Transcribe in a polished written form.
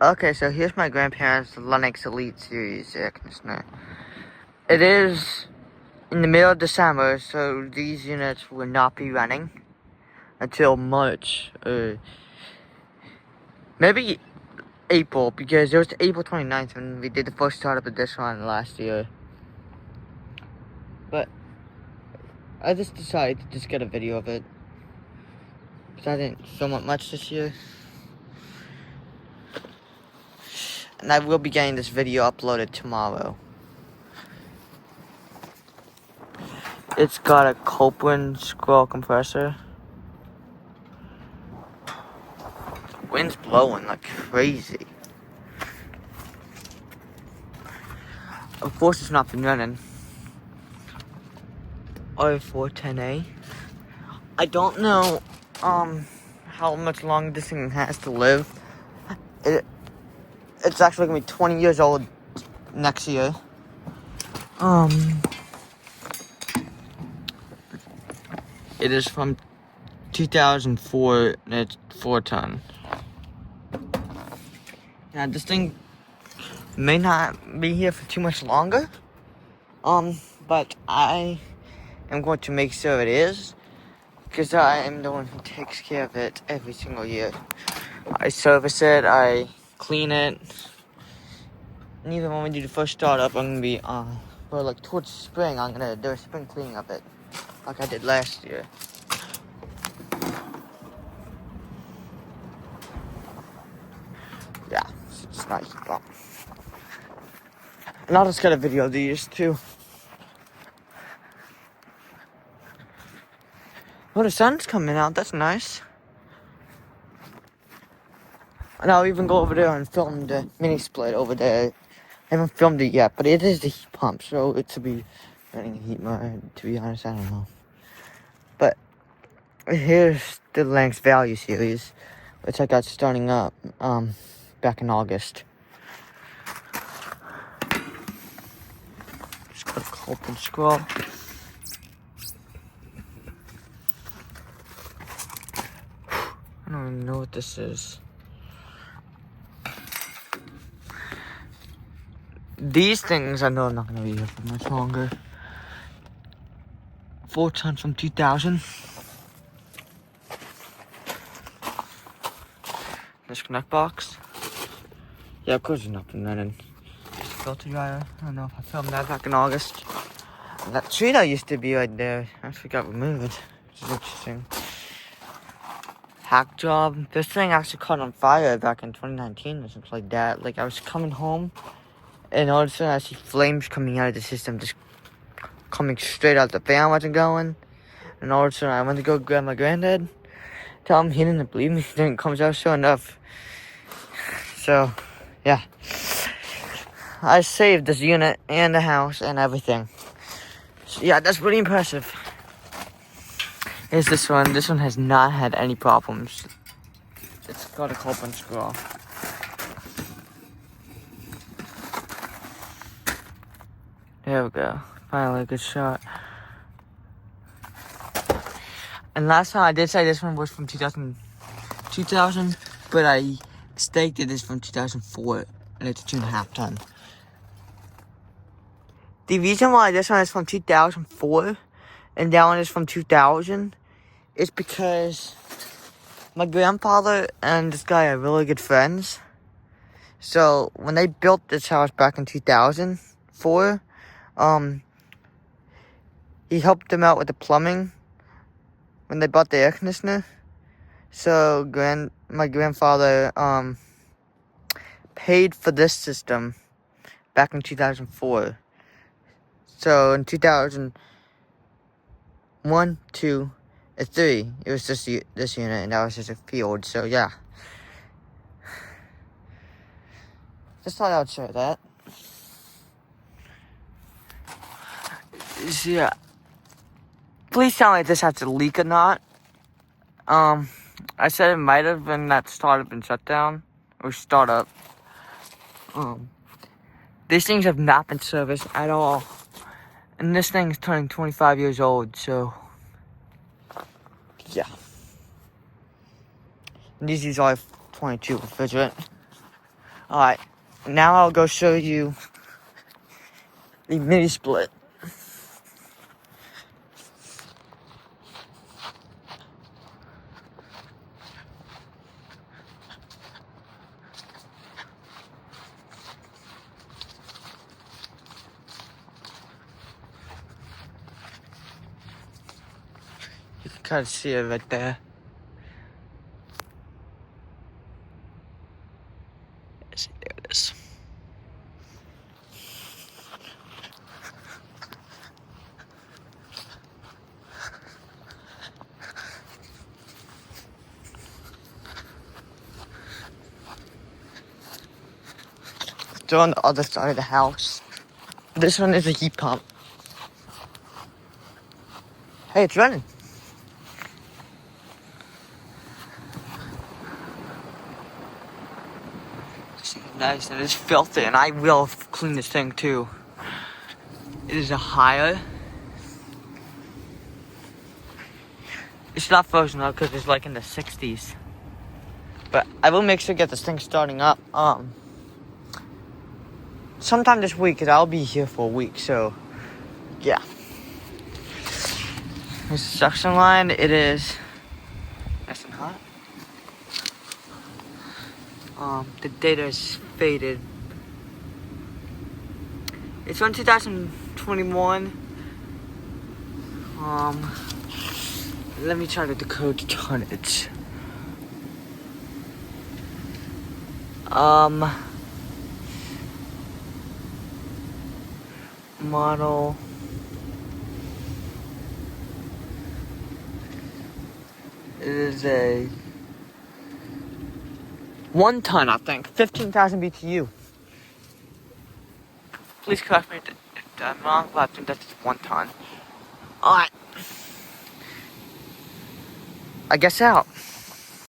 Okay, so here's my grandparents' Lennox Elite Series air conditioner. It is in the middle of December, so these units will not be running until March, or maybe April, because it was April 29th when we did the first startup of this one last year. But I just decided to just get a video of it, because I didn't film it much this year. And I will be getting this video uploaded tomorrow. It's got a Copeland scroll compressor. Wind's blowing like crazy. Of course it's not been running. R410A. I don't know how much longer this thing has to live. It's actually gonna be 20 years old next year. It is from 2004 and it's 4 ton. Now this thing may not be here for too much longer. But I am going to make sure it is, because I am the one who takes care of it every single year. I service it, I clean it. And even when we do the first startup, I'm gonna be towards spring, I'm gonna do a spring cleaning of it, like I did last year. Yeah, it's nice. And I'll just get a video of these too. Oh, the sun's coming out, that's nice. And I'll even go over there and film the mini split over there. I haven't filmed it yet, but it is the heat pump, so it should be running a heat mode. To be honest, I don't know. But here's the Lennox Value series, which I got starting up back in August. Just got a Copeland scroll. I don't even know what this is. These things I know I'm not gonna be here for much longer. 4 ton from 2000. This connect box. Yeah, of course it's not been running. Filter dryer. I don't know if I filmed that back in August. And that tree that used to be right there actually got removed, which is interesting. Hack job. This thing actually caught on fire back in 2019 or something like that. Like I was coming home, and all of a sudden I see flames coming out of the system, just coming straight out the fan. Wasn't going, and all of a sudden I went to go grab my granddad. Tell him, he didn't believe me. Then it comes out sure enough. So, yeah, I saved this unit and the house and everything. So, yeah, that's pretty impressive. Here's this one. This one has not had any problems. It's got a Copeland scroll. There we go. Finally a good shot. And last time I did say this one was from 2000, but I staked it is from 2004, and it's a 2.5 ton. The reason why this one is from 2004 and that one is from 2000 is because my grandfather and this guy are really good friends. So when they built this house back in 2004, he helped them out with the plumbing when they bought the air conditioner. So my grandfather paid for this system back in 2004. So in 2001, 2, and 3, it was just this unit, and that was just a field. So yeah, just thought I would share that. So, yeah, please tell me if this has a leak or not. I said it might have been that startup and shutdown, or startup. These things have not been serviced at all. And this thing is turning 25 years old, so yeah. And these are 22 refrigerant. Alright, now I'll go show you the mini split. You can kind of see it right there. There it is. They're on the other side of the house. This one is a heat pump. Hey, it's running. This is nice and it's filthy, and I will clean this thing too. It is a higher. It's not frozen up because it's like in the 60s. But I will make sure to get this thing starting up. Sometime this week, because I'll be here for a week, so yeah. This suction line, it is nice and hot. The data is faded. It's on 2021. Let me try to decode the tonnage. Model. It is a 1 ton, I think. 15,000 BTU. Please correct me if I'm wrong, but I think that's 1 ton. Alright. I guess out.